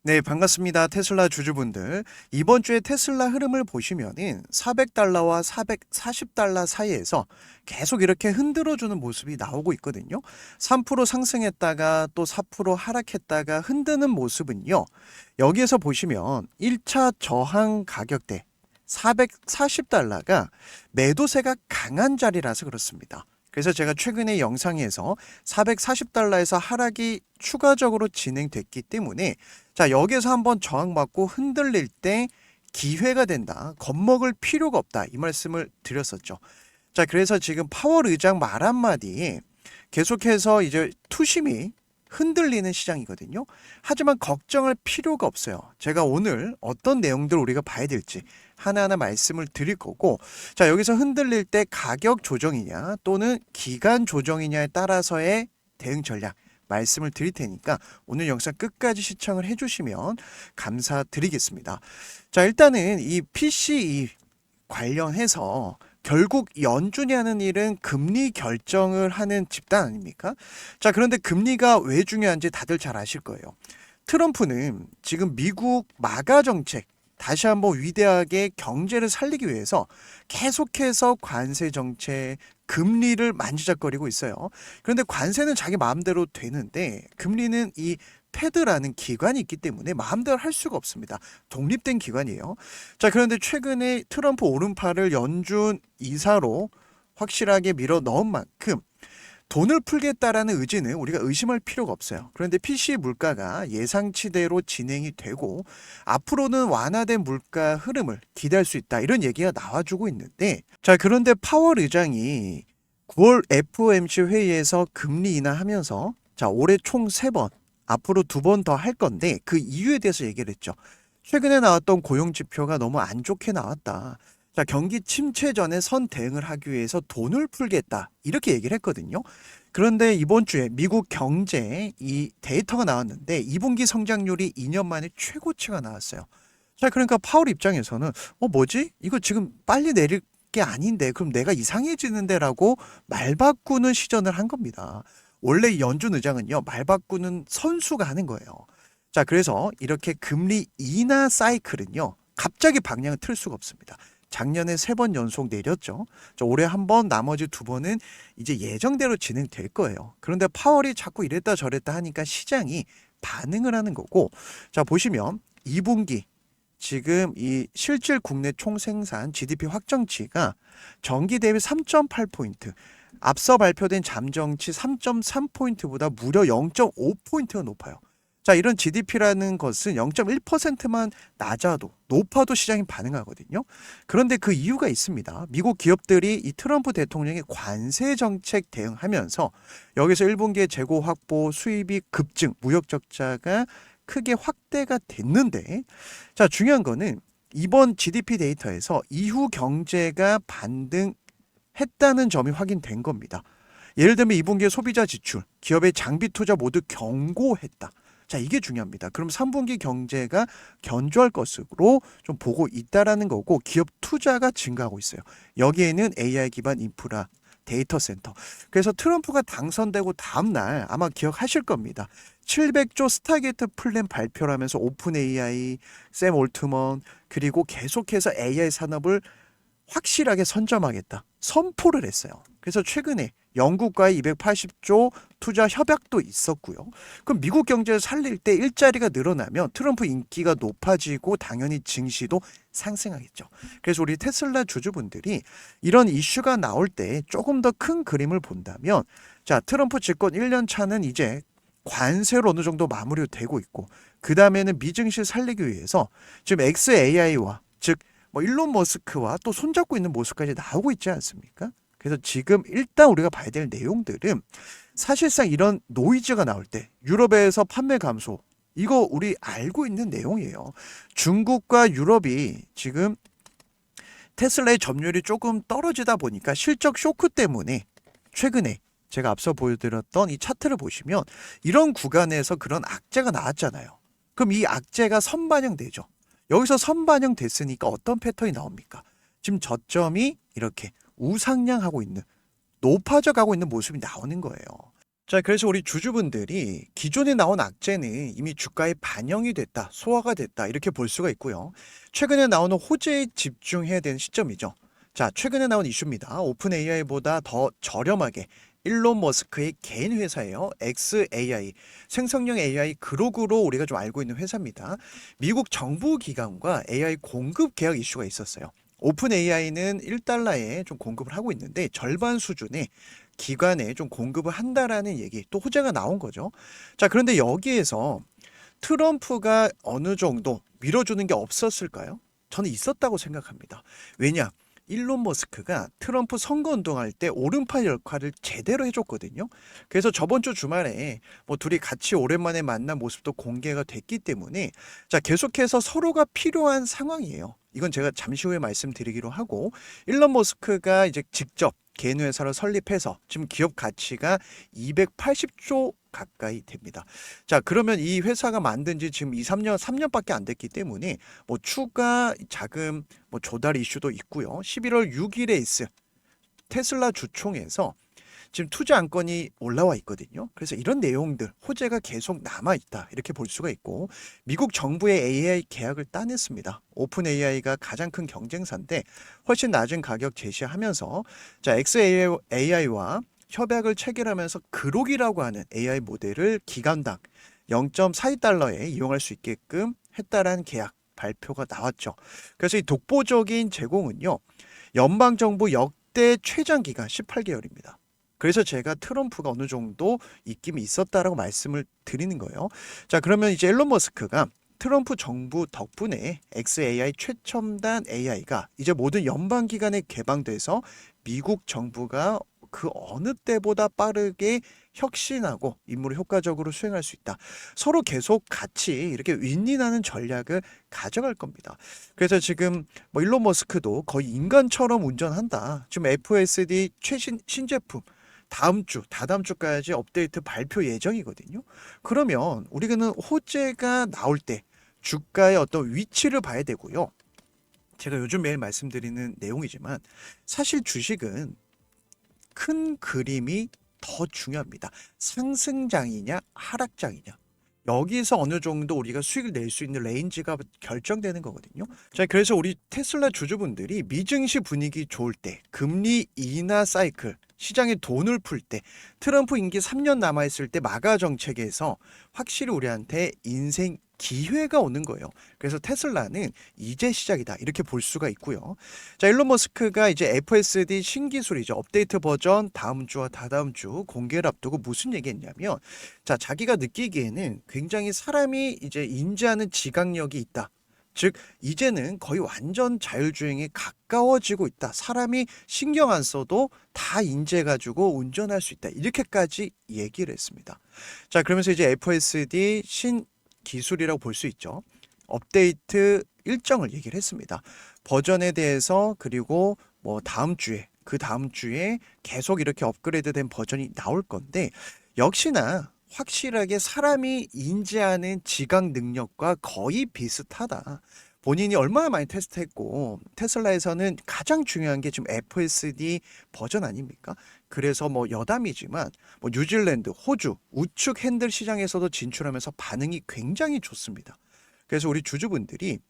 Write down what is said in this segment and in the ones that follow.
네, 반갑습니다. 테슬라 주주분들. 이번 주에 테슬라 흐름을 보시면은 400달러와 440달러 사이에서 계속 이렇게 흔들어주는 모습이 나오고 있거든요. 3% 상승했다가 또 4% 하락했다가 흔드는 모습은요. 여기에서 보시면 1차 저항 가격대 440달러가 매도세가 강한 자리라서 그렇습니다. 그래서 제가 최근에 영상에서 440달러에서 하락이 추가적으로 진행됐기 때문에 자, 여기서 한번 저항받고 흔들릴 때 기회가 된다. 겁먹을 필요가 없다. 이 말씀을 드렸었죠. 자, 그래서 지금 파월 의장 말 한마디에 계속해서 이제 투심이 흔들리는 시장이거든요. 하지만 걱정할 필요가 없어요. 제가 오늘 어떤 내용들 우리가 봐야 될지 하나하나 말씀을 드릴 거고, 자, 여기서 흔들릴 때 가격 조정이냐 또는 기간 조정이냐에 따라서의 대응 전략 말씀을 드릴 테니까 오늘 영상 끝까지 시청을 해주시면 감사드리겠습니다. 자, 일단은 이 PCE 관련해서 결국 연준이 하는 일은 금리 결정을 하는 집단 아닙니까? 자, 그런데 금리가 왜 중요한지 다들 잘 아실 거예요. 트럼프는 지금 미국 마가 정책, 다시 한번 위대하게 경제를 살리기 위해서 계속해서 관세 정책, 금리를 만지작거리고 있어요. 그런데 관세는 자기 마음대로 되는데 금리는 이 패드라는 기관이 있기 때문에 마음대로 할 수가 없습니다. 독립된 기관이에요. 자, 그런데 최근에 트럼프 오른팔을 연준 이사로 확실하게 밀어 넣은 만큼 돈을 풀겠다라는 의지는 우리가 의심할 필요가 없어요. 그런데 PC 물가가 예상치대로 진행이 되고 앞으로는 완화된 물가 흐름을 기대할 수 있다. 이런 얘기가 나와주고 있는데 자, 그런데 파월 의장이 9월 FOMC 회의에서 금리 인하하면서 자, 올해 총 3번, 앞으로 2번 더 할 건데 그 이유에 대해서 얘기를 했죠. 최근에 나왔던 고용 지표가 너무 안 좋게 나왔다. 자, 경기 침체 전에 선 대응을 하기 위해서 돈을 풀겠다. 이렇게 얘기를 했거든요. 그런데 이번 주에 미국 경제 이 데이터가 나왔는데 2분기 성장률이 2년 만에 최고치가 나왔어요. 자, 그러니까 파월 입장에서는 뭐지? 이거 지금 빨리 내릴 게 아닌데 그럼 내가 이상해지는데라고 말 바꾸는 시전을 한 겁니다. 원래 연준 의장은요, 말 바꾸는 선수가 하는 거예요. 자, 그래서 이렇게 금리 인하 사이클은요, 갑자기 방향을 틀 수가 없습니다. 작년에 3번 연속 내렸죠. 자, 올해 한 번, 나머지 2번은 이제 예정대로 진행될 거예요. 그런데 파월이 자꾸 이랬다 저랬다 하니까 시장이 반응을 하는 거고, 자, 보시면 2분기 지금 이 실질 국내 총생산 GDP 확정치가 전기 대비 3.8포인트, 앞서 발표된 잠정치 3.3포인트보다 무려 0.5포인트가 높아요. 자, 이런 GDP라는 것은 0.1%만 낮아도 높아도 시장이 반응하거든요. 그런데 그 이유가 있습니다. 미국 기업들이 이 트럼프 대통령의 관세 정책 대응하면서 여기서 1분기에 재고 확보, 수입이 급증, 무역 적자가 크게 확대가 됐는데 자, 중요한 거는 이번 GDP 데이터에서 이후 경제가 반등했다는 점이 확인된 겁니다. 예를 들면 2분기에 소비자 지출, 기업의 장비 투자 모두 견고했다. 자, 이게 중요합니다. 그럼 3분기 경제가 견조할 것으로 좀 보고 있다라는 거고 기업 투자가 증가하고 있어요. 여기에는 AI 기반 인프라, 데이터 센터. 그래서 트럼프가 당선되고 다음 날 아마 기억하실 겁니다. 700조 스타게이트 플랜 발표를 하면서 오픈 AI, 샘 올트먼 그리고 계속해서 AI 산업을 확실하게 선점하겠다. 선포를 했어요. 그래서 최근에 영국과의 280조 투자 협약도 있었고요. 그럼 미국 경제를 살릴 때 일자리가 늘어나면 트럼프 인기가 높아지고 당연히 증시도 상승하겠죠. 그래서 우리 테슬라 주주분들이 이런 이슈가 나올 때 조금 더 큰 그림을 본다면 자, 트럼프 집권 1년 차는 이제 관세로 어느 정도 마무리되고 있고 그 다음에는 미증시 살리기 위해서 지금 XAI와 즉 일론 머스크와 또 손잡고 있는 모습까지 나오고 있지 않습니까? 그래서 지금 일단 우리가 봐야 될 내용들은 사실상 이런 노이즈가 나올 때 유럽에서 판매 감소 이거 우리 알고 있는 내용이에요. 중국과 유럽이 지금 테슬라의 점유율이 조금 떨어지다 보니까 실적 쇼크 때문에 최근에 제가 앞서 보여드렸던 이 차트를 보시면 이런 구간에서 그런 악재가 나왔잖아요. 그럼 이 악재가 선반영되죠. 여기서 선반영됐으니까 어떤 패턴이 나옵니까? 지금 저점이 이렇게 우상향하고 있는 높아져 가고 있는 모습이 나오는 거예요. 자, 그래서 우리 주주분들이 기존에 나온 악재는 이미 주가에 반영이 됐다, 소화가 됐다, 이렇게 볼 수가 있고요. 최근에 나오는 호재에 집중해야 되는 시점이죠. 자, 최근에 나온 이슈입니다. 오픈 AI보다 더 저렴하게 일론 머스크의 개인 회사예요. XAI, 생성형 AI 그룹으로 우리가 좀 알고 있는 회사입니다. 미국 정부 기관과 AI 공급 계약 이슈가 있었어요. 오픈 AI는 1달러에 좀 공급을 하고 있는데 절반 수준의 기관에 좀 공급을 한다라는 얘기, 또 호재가 나온 거죠. 자, 그런데 여기에서 트럼프가 어느 정도 밀어주는 게 없었을까요? 저는 있었다고 생각합니다. 왜냐? 일론 머스크가 트럼프 선거 운동할 때 오른팔 역할을 제대로 해줬거든요. 그래서 저번 주 주말에 뭐 둘이 같이 오랜만에 만난 모습도 공개가 됐기 때문에 자, 계속해서 서로가 필요한 상황이에요. 이건 제가 잠시 후에 말씀드리기로 하고, 일론 머스크가 이제 직접 개인 회사를 설립해서 지금 기업 가치가 280조 가까이 됩니다. 자, 그러면 이 회사가 만든 지 지금 2, 3년, 3년밖에 안 됐기 때문에 뭐 추가 자금 뭐 조달 이슈도 있고요. 11월 6일에 있을 테슬라 주총에서 지금 투자 안건이 올라와 있거든요. 그래서 이런 내용들, 호재가 계속 남아있다, 이렇게 볼 수가 있고, 미국 정부의 AI 계약을 따냈습니다. 오픈 AI가 가장 큰 경쟁사인데 훨씬 낮은 가격 제시하면서 자, XAI와 협약을 체결하면서 그록이라고 하는 AI 모델을 기간당 0.42달러에 이용할 수 있게끔 했다라는 계약 발표가 나왔죠. 그래서 이 독보적인 제공은요, 연방정부 역대 최장 기간 18개월입니다. 그래서 제가 트럼프가 어느 정도 입김이 있었다라고 말씀을 드리는 거예요. 자, 그러면 이제 일론 머스크가 트럼프 정부 덕분에 XAI 최첨단 AI가 이제 모든 연방기관에 개방돼서 미국 정부가 그 어느 때보다 빠르게 혁신하고 임무를 효과적으로 수행할 수 있다. 서로 계속 같이 이렇게 윈윈하는 전략을 가져갈 겁니다. 그래서 지금 뭐 일론 머스크도 거의 인간처럼 운전한다. 지금 FSD 최신 신제품 다음 주, 다다음 주까지 업데이트 발표 예정이거든요. 그러면 우리는 호재가 나올 때 주가의 어떤 위치를 봐야 되고요. 제가 요즘 매일 말씀드리는 내용이지만 사실 주식은 큰 그림이 더 중요합니다. 상승장이냐 하락장이냐. 여기서 어느 정도 우리가 수익을 낼 수 있는 레인지가 결정되는 거거든요. 자, 그래서 우리 테슬라 주주분들이 미증시 분위기 좋을 때, 금리 인하 사이클, 시장에 돈을 풀 때, 트럼프 임기 3년 남아있을 때 마가 정책에서 확실히 우리한테 인생 기회가 오는 거예요. 그래서 테슬라는 이제 시작이다, 이렇게 볼 수가 있고요. 자, 일론 머스크가 이제 FSD 신기술이죠. 업데이트 버전 다음 주와 다다음 주 공개를 앞두고 무슨 얘기했냐면, 자, 자기가 느끼기에는 굉장히 사람이 이제 인지하는 지각력이 있다. 즉 이제는 거의 완전 자율주행에 가까워지고 있다. 사람이 신경 안 써도 다 인지해가지고 운전할 수 있다. 이렇게까지 얘기를 했습니다. 자, 그러면서 이제 FSD 신 기술이라고 볼 수 있죠. 업데이트 일정을 얘기를 했습니다. 버전에 대해서, 그리고 뭐 다음 주에, 그 다음 주에 계속 이렇게 업그레이드된 버전이 나올 건데, 역시나 확실하게 사람이 인지하는 지각 능력과 거의 비슷하다. 본인이 얼마나 많이 테스트했고, 테슬라에서는 가장 중요한 게 지금 FSD 버전 아닙니까? 그래서 뭐 여담이지만 뭐 뉴질랜드, 호주 우측 핸들 시장에서도 진출하면서 반응이 굉장히 좋습니다. 그래서 우리 주주분들이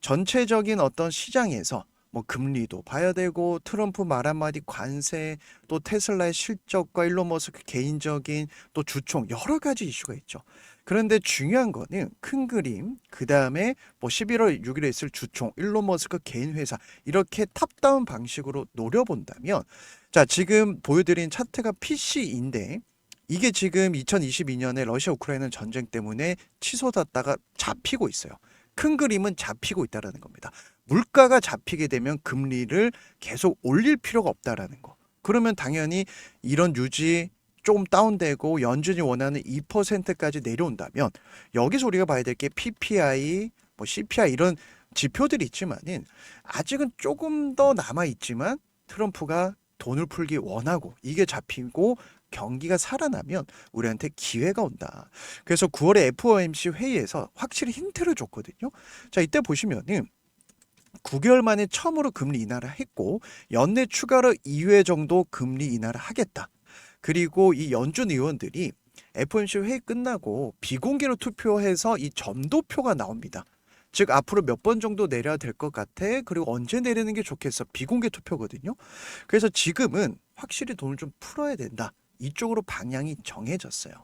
전체적인 어떤 시장에서 뭐 금리도 봐야 되고, 트럼프 말 한마디 관세, 또 테슬라의 실적과 일론 머스크 개인적인 또 주총, 여러 가지 이슈가 있죠. 그런데 중요한 거는 큰 그림, 그 다음에 뭐 11월 6일에 있을 주총, 일론 머스크 개인 회사, 이렇게 탑다운 방식으로 노려본다면, 자, 지금 보여드린 차트가 PC인데 이게 지금 2022년에 러시아 우크라이나 전쟁 때문에 취소됐다가 잡히고 있어요. 큰 그림은 잡히고 있다는 겁니다. 물가가 잡히게 되면 금리를 계속 올릴 필요가 없다라는 거. 그러면 당연히 이런 유지 좀 다운되고 연준이 원하는 2%까지 내려온다면, 여기서 우리가 봐야 될 게 PPI, 뭐 CPI 이런 지표들이 있지만은 아직은 조금 더 남아 있지만, 트럼프가 돈을 풀기 원하고 이게 잡히고 경기가 살아나면 우리한테 기회가 온다. 그래서 9월에 FOMC 회의에서 확실히 힌트를 줬거든요. 자, 이때 보시면은 9개월 만에 처음으로 금리 인하를 했고, 연내 추가로 2회 정도 금리 인하를 하겠다. 그리고 이 연준 의원들이 FOMC 회의 끝나고 비공개로 투표해서 이 점도표가 나옵니다. 즉 앞으로 몇 번 정도 내려야 될 것 같아. 그리고 언제 내리는 게 좋겠어. 비공개 투표거든요. 그래서 지금은 확실히 돈을 좀 풀어야 된다. 이쪽으로 방향이 정해졌어요.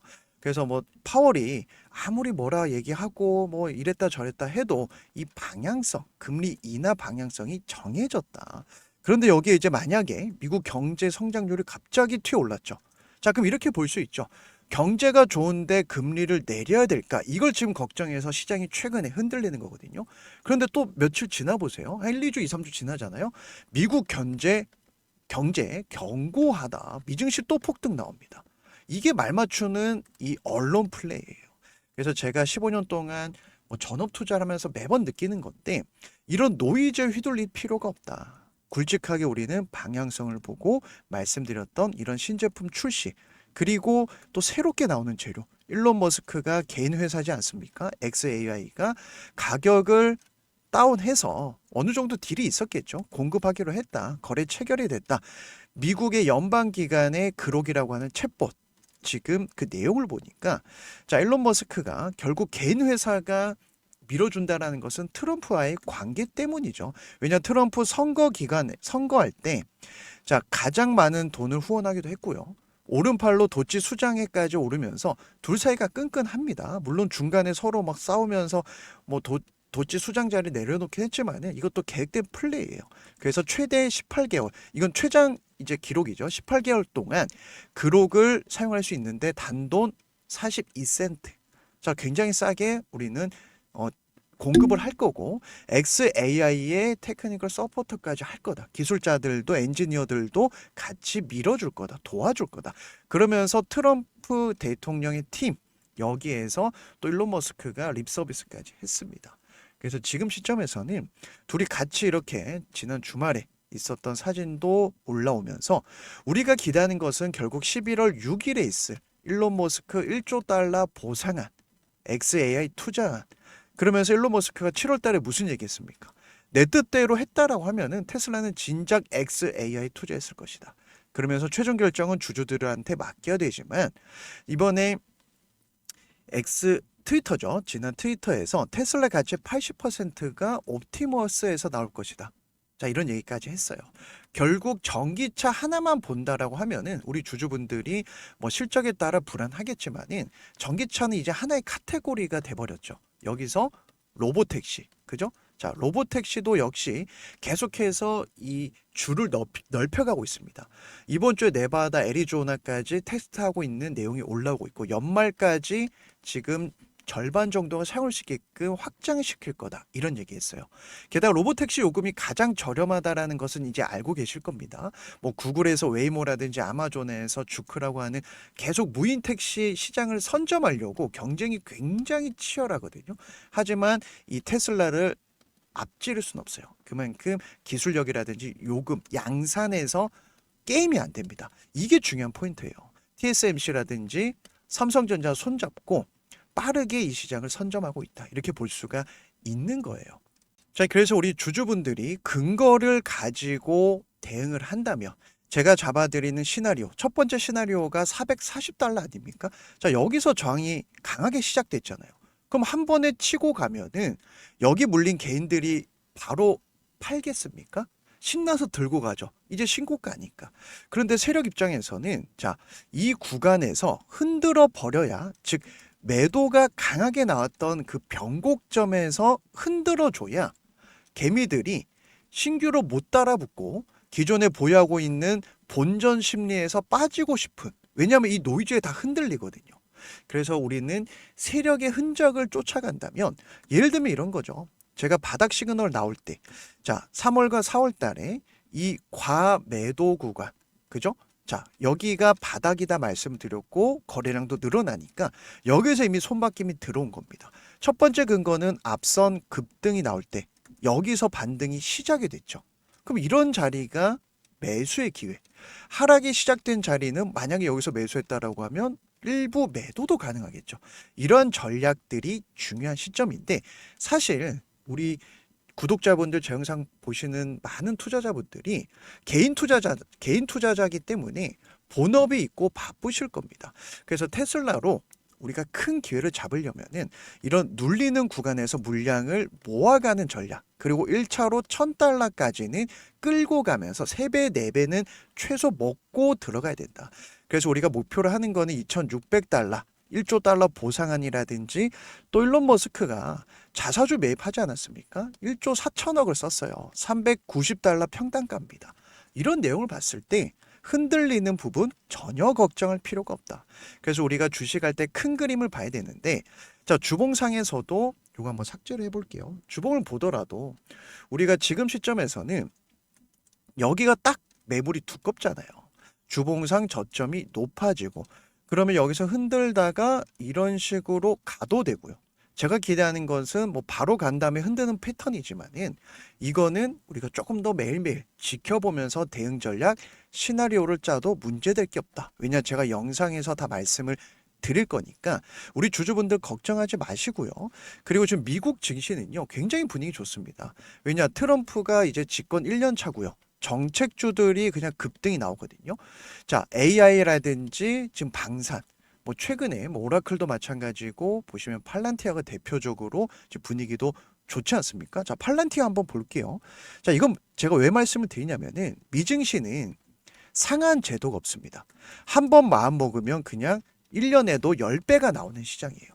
그래서 뭐 파월이 아무리 뭐라 얘기하고 뭐 이랬다 저랬다 해도 이 방향성, 금리 인하 방향성이 정해졌다. 그런데 여기에 이제 만약에 미국 경제 성장률이 갑자기 튀어올랐죠. 자, 그럼 이렇게 볼 수 있죠. 경제가 좋은데 금리를 내려야 될까? 이걸 지금 걱정해서 시장이 최근에 흔들리는 거거든요. 그런데 또 며칠 지나 보세요. 한 1, 2주, 2, 3주 지나잖아요. 미국 경제 견고하다. 미증시 또 폭등 나옵니다. 이게 말 맞추는 이 언론 플레이예요. 그래서 제가 15년 동안 뭐 전업 투자를 하면서 매번 느끼는 건데 이런 노이즈에 휘둘릴 필요가 없다. 굵직하게 우리는 방향성을 보고 말씀드렸던 이런 신제품 출시 그리고 또 새롭게 나오는 재료 일론 머스크가 개인 회사지 않습니까? XAI가 가격을 다운해서 어느 정도 딜이 있었겠죠. 공급하기로 했다. 거래 체결이 됐다. 미국의 연방기관의 그록이라고 하는 챗봇 지금 그 내용을 보니까 자 일론 머스크가 결국 개인 회사가 밀어준다라는 것은 트럼프와의 관계 때문이죠. 왜냐 트럼프 선거 기간에 선거할 때 자 가장 많은 돈을 후원하기도 했고요. 오른팔로 도치 수장에까지 오르면서 둘 사이가 끈끈합니다. 물론 중간에 서로 막 싸우면서 뭐 도치 수장 자리 내려놓긴 했지만은 이것도 계획된 플레이예요. 그래서 최대 18개월 이건 최장 이제 기록이죠. 18개월 동안 그록을 사용할 수 있는데 단돈 42센트. 자, 굉장히 싸게 우리는 공급을 할 거고 XAI의 테크니컬 서포터까지 할 거다. 기술자들도 엔지니어들도 같이 밀어줄 거다. 도와줄 거다. 그러면서 트럼프 대통령의 팀 여기에서 또 일론 머스크가 립 서비스까지 했습니다. 그래서 지금 시점에서는 둘이 같이 이렇게 지난 주말에 있었던 사진도 올라오면서 우리가 기대하는 것은 결국 11월 6일에 있을 일론 머스크 1조 달러 보상안 XAI 투자안 그러면서 일론 머스크가 7월 달에 무슨 얘기했습니까? 내 뜻대로 했다라고 하면은 테슬라는 진작 XAI 투자했을 것이다. 그러면서 최종 결정은 주주들한테 맡겨야 되지만 이번에 트위터죠. 지난 트위터에서 테슬라 가치 80%가 옵티머스에서 나올 것이다. 자, 이런 얘기까지 했어요. 결국 전기차 하나만 본다라고 하면은 우리 주주분들이 뭐 실적에 따라 불안하겠지만은 전기차는 이제 하나의 카테고리가 돼버렸죠. 여기서 로보택시, 그죠? 자, 로보택시도 역시 계속해서 이 줄을 넓혀가고 있습니다. 이번 주에 네바다, 애리조나까지 테스트하고 있는 내용이 올라오고 있고 연말까지 지금 절반 정도가 사용할 수 있게끔 확장시킬 거다. 이런 얘기했어요. 게다가 로보택시 요금이 가장 저렴하다라는 것은 이제 알고 계실 겁니다. 뭐 구글에서 웨이모라든지 아마존에서 주크라고 하는 계속 무인 택시 시장을 선점하려고 경쟁이 굉장히 치열하거든요. 하지만 이 테슬라를 앞지를 수는 없어요. 그만큼 기술력이라든지 요금, 양산에서 게임이 안 됩니다. 이게 중요한 포인트예요. TSMC라든지 삼성전자 손잡고 빠르게 이 시장을 선점하고 있다. 이렇게 볼 수가 있는 거예요. 자, 그래서 우리 주주분들이 근거를 가지고 대응을 한다면 제가 잡아드리는 시나리오, 첫 번째 시나리오가 440달러 아닙니까? 자, 여기서 저항이 강하게 시작됐잖아요. 그럼 한 번에 치고 가면은 여기 물린 개인들이 바로 팔겠습니까? 신나서 들고 가죠. 이제 신고가니까. 그런데 세력 입장에서는 자, 이 구간에서 흔들어 버려야 즉 매도가 강하게 나왔던 그 변곡점에서 흔들어줘야 개미들이 신규로 못 따라붙고 기존에 보유하고 있는 본전 심리에서 빠지고 싶은 왜냐하면 이 노이즈에 다 흔들리거든요. 그래서 우리는 세력의 흔적을 쫓아간다면 예를 들면 이런 거죠. 제가 바닥 시그널 나올 때 자 3월과 4월 달에 이 과매도 구간 그죠? 자 여기가 바닥이다 말씀드렸고 거래량도 늘어나니까 여기서 이미 손바뀜이 들어온 겁니다. 첫 번째 근거는 앞선 급등이 나올 때 여기서 반등이 시작이 됐죠. 그럼 이런 자리가 매수의 기회. 하락이 시작된 자리는 만약에 여기서 매수했다라고 하면 일부 매도도 가능하겠죠. 이러한 전략들이 중요한 시점인데 사실 우리 구독자분들 제 영상 보시는 많은 투자자분들이 개인 투자자기 때문에 본업이 있고 바쁘실 겁니다. 그래서 테슬라로 우리가 큰 기회를 잡으려면은 이런 눌리는 구간에서 물량을 모아가는 전략, 그리고 1차로 1000달러까지는 끌고 가면서 3배, 4배는 최소 먹고 들어가야 된다. 그래서 우리가 목표를 하는 거는 2600달러, 1조 달러 보상안이라든지, 또 일론 머스크가 자사주 매입하지 않았습니까? 1조 4천억을 썼어요. 390달러 평단가입니다. 이런 내용을 봤을 때 흔들리는 부분 전혀 걱정할 필요가 없다. 그래서 우리가 주식할 때 큰 그림을 봐야 되는데, 자, 주봉상에서도 이거 한번 삭제를 해볼게요. 주봉을 보더라도 우리가 지금 시점에서는 여기가 딱 매물이 두껍잖아요. 주봉상 저점이 높아지고, 그러면 여기서 흔들다가 이런 식으로 가도 되고요. 제가 기대하는 것은 뭐 바로 간 다음에 흔드는 패턴이지만은, 이거는 우리가 조금 더 매일매일 지켜보면서 대응 전략 시나리오를 짜도 문제될 게 없다. 왜냐, 제가 영상에서 다 말씀을 드릴 거니까 우리 주주분들 걱정하지 마시고요. 그리고 지금 미국 증시는요, 굉장히 분위기 좋습니다. 왜냐, 트럼프가 이제 집권 1년 차고요. 정책주들이 그냥 급등이 나오거든요. 자, AI라든지 지금 방산, 뭐 최근에 뭐 오라클도 마찬가지고, 보시면 팔란티아가 대표적으로 지금 분위기도 좋지 않습니까? 자, 팔란티아 한번 볼게요. 자, 이건 제가 왜 말씀을 드리냐면은, 미증시는 상한 제도가 없습니다. 한 번 마음 먹으면 그냥 1년에도 10배가 나오는 시장이에요.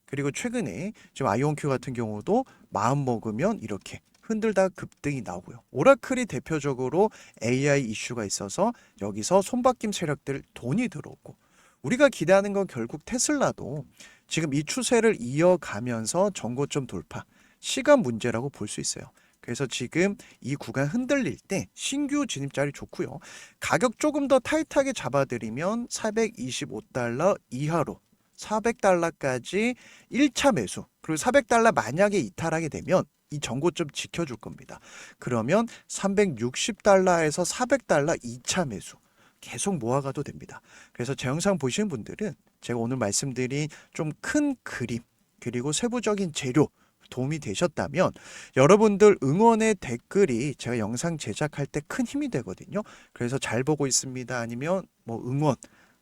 그리고 최근에 지금 아이온큐 같은 경우도 마음 먹으면 이렇게 흔들다 급등이 나오고요. 오라클이 대표적으로 AI 이슈가 있어서 여기서 손바뀜 세력들 돈이 들어오고, 우리가 기대하는 건 결국 테슬라도 지금 이 추세를 이어가면서 전고점 돌파, 시간 문제라고 볼 수 있어요. 그래서 지금 이 구간 흔들릴 때 신규 진입 자리 좋고요. 가격 조금 더 타이트하게 잡아드리면 425달러 이하로 400달러까지 1차 매수, 그리고 400달러 만약에 이탈하게 되면 이 전고점 지켜줄 겁니다. 그러면 360달러에서 400달러 2차 매수 계속 모아가도 됩니다. 그래서 제 영상 보시는 분들은 제가 오늘 말씀드린 좀 큰 그림, 그리고 세부적인 재료 도움이 되셨다면, 여러분들 응원의 댓글이 제가 영상 제작할 때 큰 힘이 되거든요. 그래서 잘 보고 있습니다, 아니면 뭐 응원,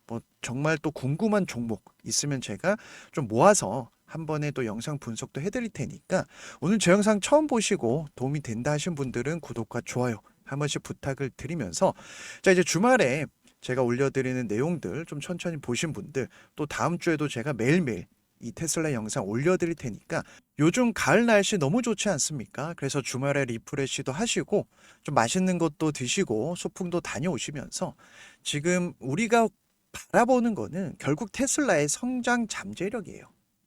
뭐 정말 또 궁금한 종목 있으면 제가 좀 모아서 한 번에 또 영상 분석도 해드릴 테니까, 오늘 제 영상 처음 보시고 도움이 된다 하신 분들은 구독과 좋아요 한 번씩 부탁을 드리면서, 자, 이제 주말에 제가 올려드리는 내용들 좀 천천히 보신 분들, 또 다음 주에도 제가 매일매일 이 테슬라 영상 올려드릴 테니까, 요즘 가을 날씨 너무 좋지 않습니까? 그래서 주말에 리프레시도 하시고 좀 맛있는 것도 드시고 소풍도 다녀오시면서, 지금 우리가 바라보는 거는 결국 테슬라의 성장 잠재력이에요.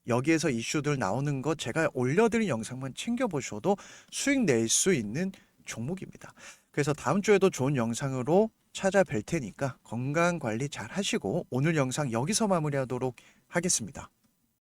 여기에서 이슈들 나오는 거 제가 올려드린 영상만 챙겨보셔도 수익 낼 수 있는 종목입니다. 그래서 다음 주에도 좋은 영상으로 찾아뵐 테니까 건강 관리 잘 하시고, 오늘 영상 여기서 마무리하도록 하겠습니다.